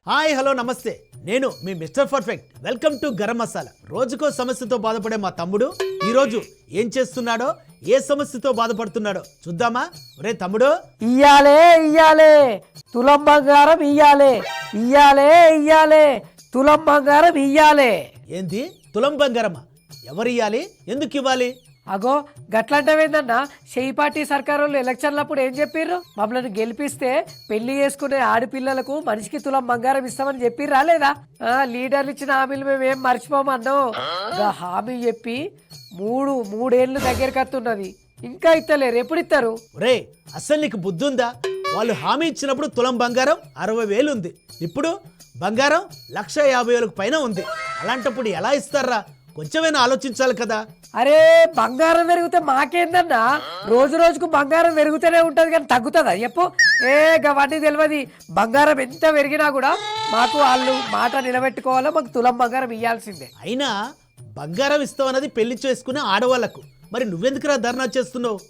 Hi hello నమస్తే, నేను మీ mister perfect. Welcome to Garam Masala. రోజుకో సమస్యతో బాధపడే మా తమ్ముడు ఈరోజు ఏం చేస్తున్నాడో, ఏ సమస్యతో బాధపడుతున్నాడో చూద్దామా? ఒరే తమ్ముడు, ఇయ్యాలే తులం బంగారం ఇయ్యాలే తులం బంగారం ఇయ్యాలే. ఏంది తులం బంగారమా? ఎవరు ఇవ్వాలి? ఎందుకు ఇవ్వాలి? అగో గట్లంటవేందన్నా, షెయి పార్టీ సర్కారు వాళ్ళు ఎలక్షన్లప్పుడు ఏం చెప్పిర్రు? మమ్మల్ని గెలిపిస్తే పెళ్లి చేసుకునే ఆడపిల్లలకు మనిషికి తులం బంగారం ఇస్తామని చెప్పిర్రా లేదా? లీడర్లు ఇచ్చిన హామీలు మేము ఏం మర్చిపోమన్నాం. హామీ చెప్పి మూడేళ్లు దగ్గరికి వస్తున్నది, ఇంకా ఇస్తలేరు. ఎప్పుడు ఇస్తారు? ఒరే అసలు నీకు బుద్ధి ఉందా? వాళ్ళు హామీ ఇచ్చినప్పుడు తులం బంగారం 60,000 ఉంది, ఇప్పుడు బంగారం 150,000 పైన ఉంది. అలాంటప్పుడు ఎలా ఇస్తారా? కొంచెమైనా ఆలోచించాలి కదా. అరే బంగారం పెరిగితే మాకేందన్నా, రోజు రోజుకు బంగారం పెరుగుతూనే ఉంటది కానీ తగ్గుతుందా చెప్పు? గవన్నీ తెలియదు. బంగారం ఎంత పెరిగినా కూడా మాకు వాళ్ళు మాట నిలబెట్టుకోవాలో, మాకు తులం బంగారం ఇవ్వాల్సిందే. అయినా బంగారం ఇస్తామన్నది పెళ్లి చేసుకునే ఆడవాళ్లకు, మరి నువ్వెందుకురా ధర్నా చేస్తున్నావు?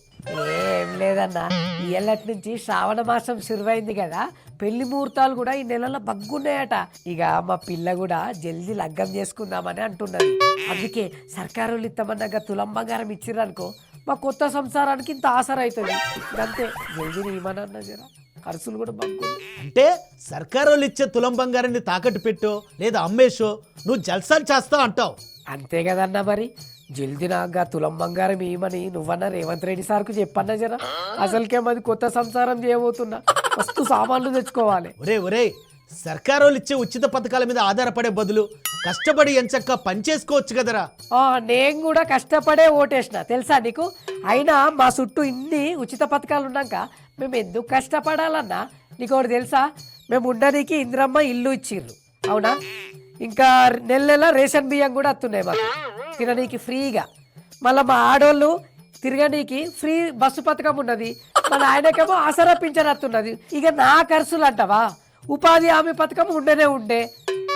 ఏం లేదన్నా, ఇయ్యలటి నుంచి శ్రావణ మాసం సురువైంది కదా, పెళ్లి ముహూర్తాలు కూడా ఈ నెలలో బగ్గున్నాయట. ఇక మా పిల్ల కూడా జల్దీ లగ్గం చేసుకుందామని అంటున్నది. అందుకే సర్కారు ఇస్తామన్నాక తులం బంగారం ఇచ్చిర్రనుకో, మా కొత్త సంసారానికి ఇంత ఆసర అవుతుంది. అంతే, జల్దీ ఏమన్నా జరా ఖర్చులు కూడా బగ్గు. అంటే సర్కారు వాళ్ళు ఇచ్చే తులం బంగారాన్ని తాకట్టు పెట్టో లేదా అమ్మేసో నువ్వు జల్సాలు చేస్తావు అంటావు. అంతే కదన్నా, మరి జల్దీ నాగా తులం బంగారం ఏమని నువ్వన్నా రేవంత్ రెడ్డి సార్కు చెప్పన్నా జరా. అసలుకే మాది కొత్త సంసారం చేయబోతున్నా, వస్తు సామాన్లు తెచ్చుకోవాలి. ఒరే సర్కారు వాళ్ళు ఇచ్చే ఉచిత పథకాల మీద ఆధారపడే బదులు కష్టపడి ఎంచక్క పనిచేసుకోవచ్చు కదరా. నేను కూడా కష్టపడే ఓటేసిన తెలుసా నీకు. అయినా మా చుట్టూ ఇన్ని ఉచిత పథకాలు ఉన్నాక మేము ఎందుకు కష్టపడాలన్నా? నీకు ఒకటి తెలుసా, మేము ఉండడానికి ఇందిరమ్మ ఇల్లు ఇచ్చిర్రు, అవునా? ఇంకా నెల రేషన్ బియ్యం కూడా వస్తున్నాయి మాకు తిననీకి ఫ్రీగా. మళ్ళీ మా ఆడోళ్ళు తిరగనీకి ఫ్రీ బస్సు పథకం ఉన్నది. మన ఆయనకేమో ఆసరా పింఛన్ వస్తున్నది. ఇక నా ఖర్చులు అంటావా? ఉపాధి హామీ పథకం ఉండే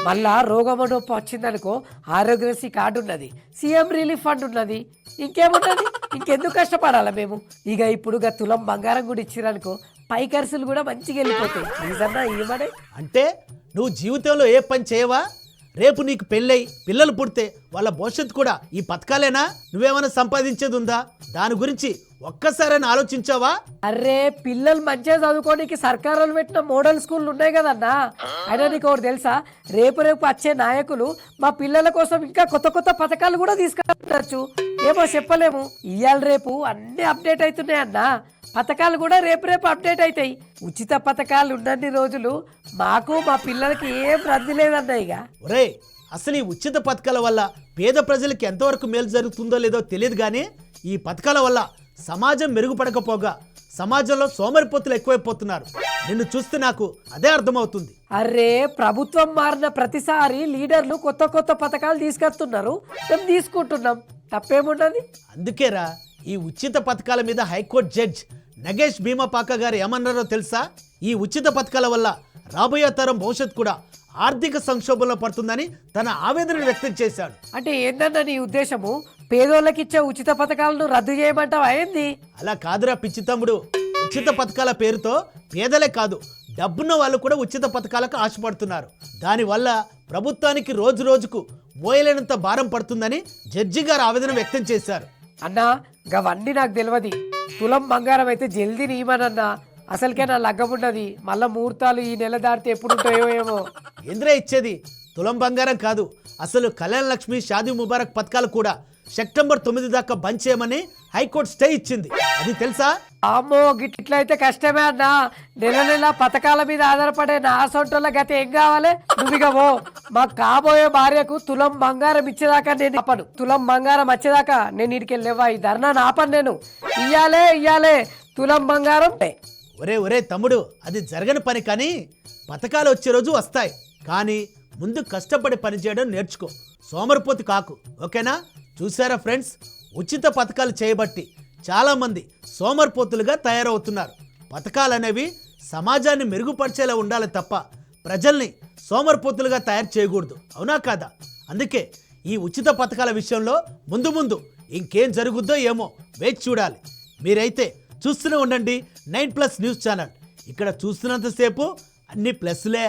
మళ్ళా రోగమనోప వచ్చిందనుకో ఆరోగ్యశ్రీ కార్డు ఉన్నది, సీఎం రిలీఫ్ ఫండ్ ఉన్నది. ఇంకేమున్నది? ఇంకెందుకు కష్టపడాలా మేము? ఇక ఇప్పుడు తులం బంగారం కూడా ఇచ్చిరనుకో, పై ఖర్చులు కూడా మంచిగా వెళ్ళిపోతాయి. నిజంగా ఏమనే అంటే నువ్వు జీవితంలో ఏ పని చేయవా? రేపు నీకు పెళ్ళై పిల్లలు పుడితే వాళ్ళ భవిష్యత్తు కూడా ఈ పథకాలేనా? నువ్వేమైనా సంపాదించేది ఉందా? దాని గురించి ఒక్కసారైనా ఆలోచించావా? అరే పిల్లలు మంచిగా చదువుకోనికి సర్కారు పెట్టిన మోడల్ స్కూళ్ళు ఉన్నాయి కదన్నా. అయినా నీకు ఒకటి తెలుసా, రేపు వచ్చే నాయకులు మా పిల్లల కోసం ఇంకా కొత్త పథకాలు కూడా తీసుకురావచ్చు. ఏమో చెప్పలేము. ఇవాళ రేపు అన్ని అప్డేట్ అవుతున్నాయి అన్నా, పథకాలు కూడా రేపు అప్డేట్ అవుతాయి. ఉచిత పథకాలు ఉన్నన్ని రోజులు మాకు మా పిల్లలకి ఏం రద్దు లేదన్నా. ఇక ఒరే అసలు ఈ ఉచిత పథకాల వల్ల పేద ప్రజలకు ఎంతవరకు మేలు జరుగుతుందో లేదో తెలియదు, కానీ ఈ పథకాల వల్ల సమాజం మెరుగుపడకపోగా సమాజంలో సోమరిపోతులు ఎక్కువైపోతున్నారు. నిన్ను చూస్తే నాకు అదే అర్థమవుతుంది. అరే ప్రభుత్వం మారిన ప్రతిసారి లీడర్లు కొత్త పథకాలు తీసుకొస్తున్నారు, మేము తీసుకుంటున్నాం. తప్పేమున్నది? అందుకేరా ఈ ఉచిత పథకాల మీద హైకోర్టు జడ్జ్ నగేష్ భీమపాక గారు ఏమన్నారో తెలుసా? ఈ ఉచిత పథకాల వల్ల రాబోయే తరం భవిష్యత్తు కూడా ఆర్థిక సంక్షోభంలో పడుతుందని తన ఆవేదనను వ్యక్తం చేశాడు. అంటే ఏందన్నా నీ ఉద్దేశము? పేదోళ్ళకి ఇచ్చే ఉచిత పథకాలను రద్దు చేయమంటావా ఏంది? అలా కాదురా పిచ్చి తమ్ముడు. ఉచిత పథకాల పేరుతో పేదలే కాదు, డబ్బున్న వాళ్ళు కూడా ఉచిత పథకాలకు ఆశపడుతున్నారు. దానివల్ల ప్రభుత్వానికి రోజు రోజుకు మోయలేనంత భారం పడుతుందని జడ్జి గారు ఆవేదన వ్యక్తం చేశారు. అన్నా గవన్నీ నాకు తెలియదు. తులం బంగారం అయితే జల్దీ నీమనన్నా, అసలుకే నా లగ్గం ఉన్నది. మళ్ళా ముహూర్తాలు ఈ నెల దాటితే ఎప్పుడు ఉంటాయో ఏమో. ఏంద్రే ఇచ్చేది? తులం బంగారం కాదు, అసలు కళ్యాణ లక్ష్మి, షాదీ ముబారక్ పథకాలు కూడా సెప్టెంబర్ 9 దాకా బంద్ చేయమని హైకోర్టు స్టే ఇచ్చింది. అది తెలుసా? అమ్మో గిట్లయితే కష్టమే అన్నా. నెల పథకాల మీద ఆధారపడే నా సొంటల గత ఏం కావాలి? నువ్వుగా మా కాబోయే భార్యకు తులం బంగారం ఇచ్చేదాకా నేను ఆపను. తులం బంగారం వచ్చేదాకా నేను ఇడికి లేవా, ఈ ధర్నా ఆపను నేను. ఇయ్యాలే తులం బంగారం. ఒరే తమ్ముడు, అది జరగని పని. కానీ పథకాలు వచ్చే రోజు వస్తాయి, కానీ ముందు కష్టపడి పని చేయడం నేర్చుకో, సోమరిపోతు కాకు. ఓకేనా? చూసారా ఫ్రెండ్స్, ఉచిత పథకాలు చేయబట్టి చాలామంది సోమరిపోతులుగా తయారవుతున్నారు. పథకాలు అనేవి సమాజాన్ని మెరుగుపరిచేలా ఉండాలి తప్ప ప్రజల్ని సోమరిపోతులుగా తయారు చేయకూడదు, అవునా కాదా? అందుకే ఈ ఉచిత పథకాల విషయంలో ముందు ఇంకేం జరుగుద్దో ఏమో వేచి చూడాలి. మీరైతే చూస్తూనే ఉండండి 9+ న్యూస్ ఛానల్. ఇక్కడ చూస్తున్నంతసేపు అన్ని ప్లస్లే.